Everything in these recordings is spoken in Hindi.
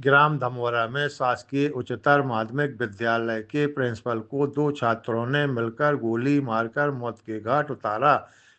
ग्राम धमोरा में शासकीय उच्चतर माध्यमिक विद्यालय के प्रिंसिपल को दो छात्रों ने मिलकर गोली मारकर मौत के घाट उतारा।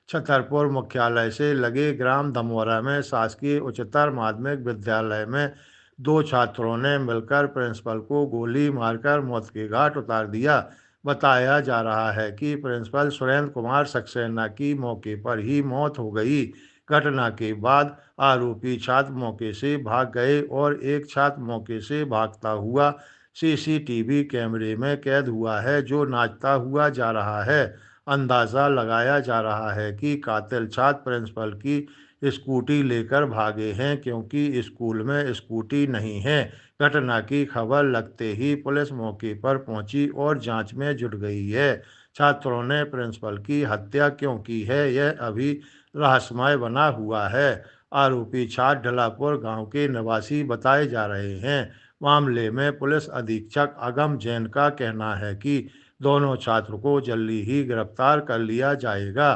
छतरपुर मुख्यालय से लगे ग्राम धमोरा में शासकीय उच्चतर माध्यमिक विद्यालय में दो छात्रों ने मिलकर प्रिंसिपल को गोली मारकर मौत के घाट उतार दिया। बताया जा रहा है कि प्रिंसिपल सुरेंद्र कुमार सक्सेना की मौके पर ही मौत हो गई। घटना के बाद आरोपी छात्र मौके से भाग गए और एक छात्र मौके से भागता हुआ सीसीटीवी कैमरे में कैद हुआ है, जो नाचता हुआ जा रहा है। अंदाजा लगाया जा रहा है कि कातिल छात्र प्रिंसिपल की स्कूटी लेकर भागे हैं, क्योंकि स्कूल में स्कूटी नहीं है। घटना की खबर लगते ही पुलिस मौके पर पहुंची और जांच में जुट गई है। छात्रों ने प्रिंसिपल की हत्या क्यों की है, यह अभी रहस्यमय बना हुआ है। आरोपी छात्र ढलापुर गांव के निवासी बताए जा रहे हैं। मामले में पुलिस अधीक्षक अगम जैन का कहना है कि दोनों छात्र को जल्दी ही गिरफ्तार कर लिया जाएगा।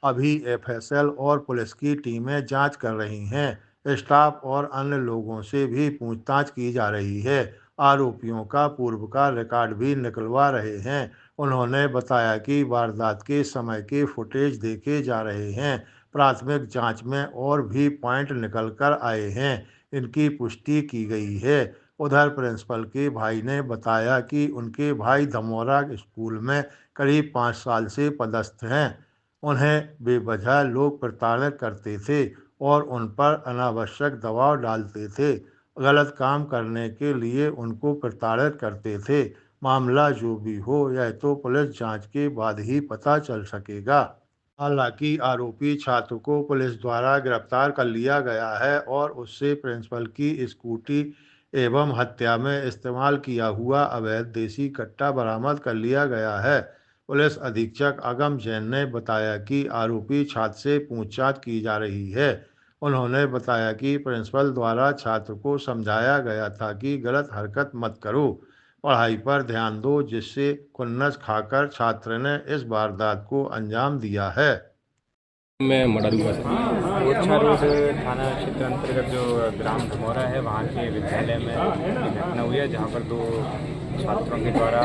अभी एफएसएल और पुलिस की टीमें जांच कर रही हैं। स्टाफ और अन्य लोगों से भी पूछताछ की जा रही है। आरोपियों का पूर्व का रिकॉर्ड भी निकलवा रहे हैं। उन्होंने बताया कि वारदात के समय के फुटेज देखे जा रहे हैं। प्राथमिक जांच में और भी पॉइंट निकल कर आए हैं, इनकी पुष्टि की गई है। उधर प्रिंसिपल के भाई ने बताया कि उनके भाई धमोरा स्कूल में करीब 5 साल से पदस्थ हैं। उन्हें बेवजह लोग प्रताड़ित करते थे और उन पर अनावश्यक दबाव डालते थे। गलत काम करने के लिए उनको प्रताड़ित करते थे। मामला जो भी हो, यह तो पुलिस जांच के बाद ही पता चल सकेगा। हालांकि आरोपी छात्र को पुलिस द्वारा गिरफ्तार कर लिया गया है और उससे प्रिंसिपल की स्कूटी एवं हत्या में इस्तेमाल किया हुआ अवैध देसी कट्टा बरामद कर लिया गया है। पुलिस अधीक्षक अगम जैन ने बताया कि आरोपी छात्र से पूछताछ की जा रही है। उन्होंने बताया कि प्रिंसिपल द्वारा छात्र को समझाया गया था कि गलत हरकत मत करो, पढ़ाई पर ध्यान दो, जिससे खुन्नस खाकर छात्र ने इस वारदात को अंजाम दिया है। में मर्डर हुआ था। ओरछा रोड थाना क्षेत्र अंतर्गत जो ग्राम धमोरा है, वहाँ के विद्यालय में एक घटना हुई है, जहाँ पर दो छात्रों के द्वारा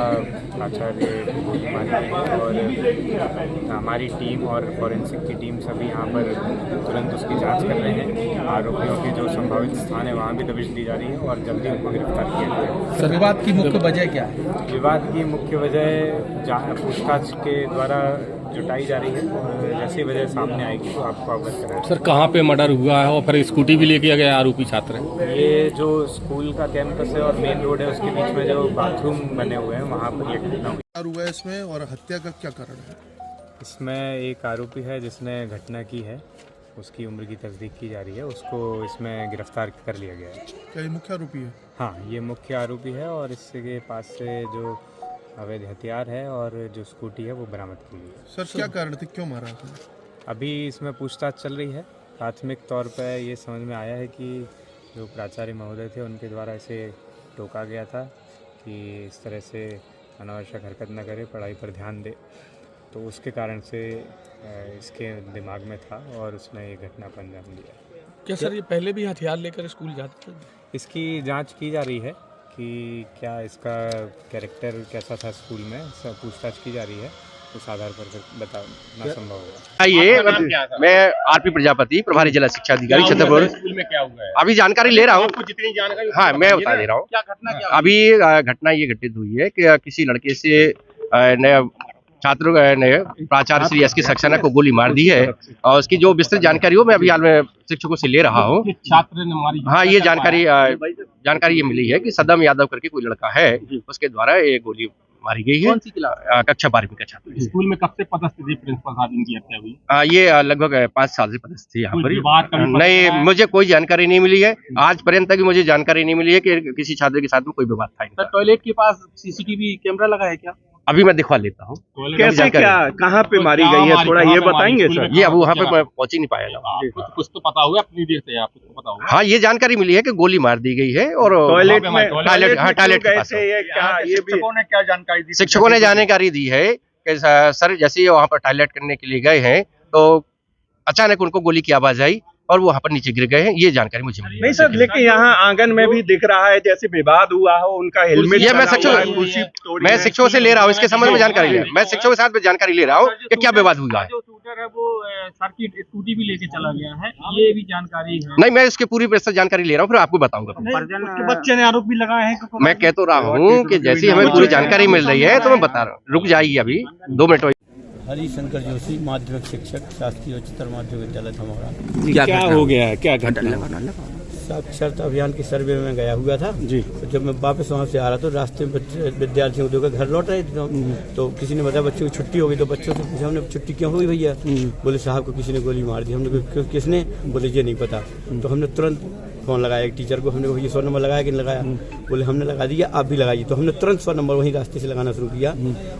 आचार्य को गोली मारी गई है और हमारी टीम और फॉरेंसिक की टीम सभी यहाँ पर तुरंत उसकी जांच कर रहे हैं। आरोपियों के जो संभावित स्थान है वहाँ भी दबिश दी जा रही है और जल्दी उनको गिरफ्तार किया जाएगा। सर, विवाद की मुख्य वजह क्या है? विवाद की मुख्य वजह जहाँ पूछताछ के द्वारा जुटाई जा रही है और जैसी वजह सामने आएगी तो आपको अवगत कराएंगे। सर, कहाँ पे मर्डर हुआ है और फिर स्कूटी भी लेके गया आरोपी छात्र? ये जो स्कूल का कैंपस है और मेन रोड है, उसके बीच में जो बाथरूम बने हुए हैं, वहाँ पर ये घटना हुई हुआ है इसमें। और हत्या का क्या कारण है? इसमें एक आरोपी है जिसने घटना की है, उसकी उम्र की तस्दीक की जा रही है, उसको इसमें गिरफ्तार कर लिया गया है। क्या ये मुख्य आरोपी है? हाँ, ये मुख्य आरोपी है और इसके पास से जो अवैध हथियार है और जो स्कूटी है वो बरामद की गई है। सर, क्या कारण थे, क्यों मारा आपने? अभी इसमें पूछताछ चल रही है। प्राथमिक तौर पर ये समझ में आया है कि जो प्राचार्य महोदय थे उनके द्वारा इसे टोका गया था कि इस तरह से अनावश्यक हरकत न करे, पढ़ाई पर ध्यान दे, तो उसके कारण से इसके दिमाग में था और उसने ये घटना को अंजाम दिया। क्या सर ये पहले भी हथियार लेकर स्कूल जाते थे? इसकी जांच की जा रही है कि क्या इसका कैरेक्टर कैसा था स्कूल में, सब पूछताछ की जा रही है, उस आधार पर बताना संभव होगा। ये मैं आरपी प्रजापति, प्रभारी जिला शिक्षा अधिकारी छतरपुर। स्कूल में क्या हुआ है? अभी जानकारी ले रहा हूँ, आपको जितनी जानकारी हाँ मैं बता दे रहा हूँ। क्या घटना क्या अभी घटना ये घटित हुई है कि किसी लड़के से नया छात्र ने प्राचार्य श्री एस के सक्सेना को गोली मार दी है और उसकी जो विस्तृत जानकारी हो मैं अभी हाल में शिक्षकों से ले रहा हूँ। छात्र ने मारी? हाँ, ये जानकारी ये मिली है कि सदम यादव करके कोई लड़का है, उसके द्वारा ये गोली मारी गई है। कौन सी क्लास? कक्षा 12वीं का छात्र। स्कूल में कब से पदस्थ थे प्रिंसिपल साहब इनकी हत्या हुई? ये लगभग 5 साल से पदस्थ थे यहाँ पर। विवाद का भी पता नहीं, है? मुझे कोई जानकारी नहीं मिली है, आज पर्यंत तक मुझे जानकारी नहीं मिली है कि किसी छात्र के साथ में कोई विवाद था इनका। टॉयलेट के पास सीसीटीवी कैमरा लगा है क्या? अभी मैं दिखवा लेता हूँ। कैसे, क्या, कहाँ पे मारी गई है, थोड़ा ये बताएंगे सर? ये अब वहाँ पे मैं पहुँच ही नहीं पाया ना। कुछ तो पता हुआ अपनी देर से, आपको पता होगा। हाँ, ये जानकारी मिली है कि गोली मार दी गई है और टॉयलेट में टॉयलेट के पास। शिक्षकों ने क्या जानकारी दी? शिक्षकों ने जानकारी दी है कि सर जैसे ही वहाँ पर टॉयलेट करने के लिए गए हैं तो अचानक उनको गोली की आवाज आई और वो वहाँ पर नीचे गिर गए हैं, ये जानकारी मुझे मिली। नहीं सर, लेकिन यहाँ आंगन में भी दिख रहा है जैसे विवाद हुआ हो, उनका हेलमेट ये मैं शिक्षकों से ले रहा हूँ, इसके संबंध में जानकारी ले, मैं शिक्षकों के साथ में जानकारी ले रहा हूँ कि क्या विवाद हुआ है। जो शूटर है वो सर की स्कूटी भी लेके चला गया है, ये भी जानकारी है। नहीं, मैं इसकी पूरी विस्तृत जानकारी ले रहा हूँ, फिर आपको बताऊंगा। उसके बच्चे ने आरोप भी लगाए हैं। मैं कह तो रहा हूँ कि जैसी हमें पूरी जानकारी मिल रही है तो मैं बता रहा हूँ। रुक जाइए अभी 2 मिनट। हरिशंकर जोशी, माध्यमिक शिक्षक, शासकीय उच्चतर माध्यमिक विद्यालय धमौरा। क्या हो गया, क्या घटना? साक्षरता अभियान के सर्वे में गया हुआ था जी। तो जब मैं वापस वहाँ से आ रहा तो रास्ते में बच्चे विद्यार्थियों को घर लौट रहे थे तो किसी ने बताया बच्चों की छुट्टी हो गई। तो बच्चों से पूछा हमने छुट्टी क्यों हुई भैया? बोले साहब को किसी ने गोली मार दी। हमने कहा किसने? बोले ये नहीं पता। तो हमने तुरंत फोन लगाया एक टीचर को, हमने कहा ये 100 नंबर लगाया कि नहीं लगाया? बोले हमने लगा दिया, आप भी लगाइए। तो हमने तुरंत 100 नंबर वहीं रास्ते से लगाना शुरू किया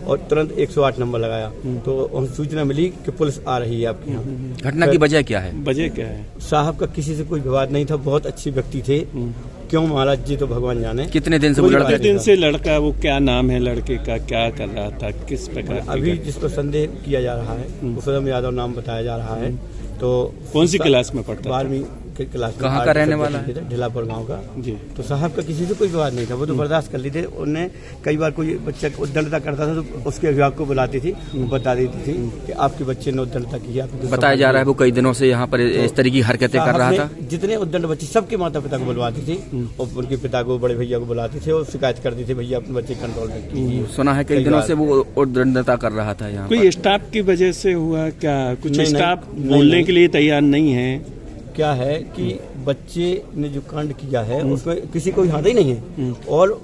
और तुरंत 108 नंबर लगाया। तो हम सूचना मिली कि पुलिस आ रही है आपके यहाँ। घटना की वजह क्या है? वजह क्या है? साहब का किसी से कोई विवाद नहीं था, बहुत अच्छे व्यक्ति थे। क्यों महाराज जी तो भगवान जाने। कितने दिन से वो लड़का? कितने दिन से लड़का, वो क्या नाम है लड़के का, क्या कर रहा था, किस प्रकार? अभी जिस पर संदेह किया जा रहा है उफदम यादव नाम बताया जा रहा है। तो कौन सी क्लास में पढ़ता? 12वीं क्लास में। कहाँ का रहने वाला है? ढिलापुर गांव का जी। तो साहब का किसी से कोई विवाद नहीं था, वो तो बर्दाश्त कर लेते। उन्हें कई बार कोई बच्चा उद्दंडता करता था तो उसके अभिभावक को बुलाती थी, बता देती थी कि आपके बच्चे ने उद्दंडता की। बताया जा रहा है वो कई दिनों से यहाँ पर इस तरह की हरकतें कर रहा था। जितने उद्दंड बच्चे सबके माता पिता को बुलवाती थी और उनके पिता को, बड़े भैया को बुलाते थे और शिकायत करते थे भैया अपने बच्चे कंट्रोल में कीजिए। सुना है कई दिनों से वो उद्दंडता कर रहा था यहाँ। कोई स्टाफ की वजह से हुआ क्या? कुछ स्टाफ बोलने के लिए तैयार नहीं है? क्या है कि बच्चे ने जो कांड किया है उसमें किसी को हाथ ही नहीं है और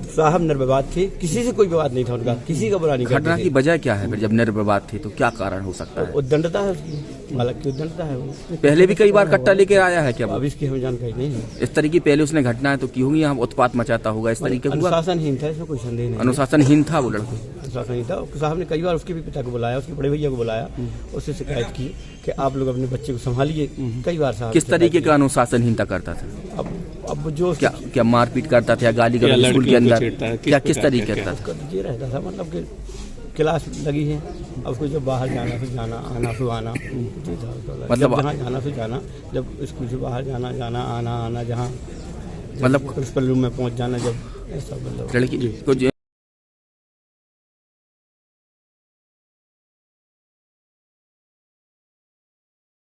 साहब निर्विवाद थे, किसी से कोई विवाद नहीं था उनका, किसी का बुरा नहीं करते। घटना की वजह क्या है फिर? जब निर्विवाद थे तो क्या कारण हो सकता है? उद्दंडता है उसकी, बालक की उद्दंडता है वो। पहले भी कई बार कट्टा लेके आया है क्या? अब इसकी हमें जानकारी नहीं है। इस तरह की पहले उसने घटनाएं तो की होंगी, यहाँ उत्पात मचाता होगा, इस तरीके हुआ? अनुशासनहीन था, इसमें कोई संदेह नहीं। अनुशासनहीन था वो लड़का, अनुशासनहीन था। साहब ने कई बार उसके भी पिता को बुलाया, उसके बड़े भैया को बुलाया, उससे शिकायत की कि आप लोग अपने बच्चे को संभालिए। कई बार साहब किस तरीके का अनुशासनहीनता करता था? अब जो क्या मारपीट करता था या गाली गलौज स्कूल के अंदर, क्या किस तरीके करता था? ये रहता था मतलब कि क्लास लगी है, अब उसको जब बाहर जाना से जाना, आना से आना, मतलब जहाँ जाना से जाना, जब स्कूल से बाहर जाना आना जहाँ मतलब प्रिंसिपल रूम में पहुँच जाना, जब ऐसा मतलब लड़की को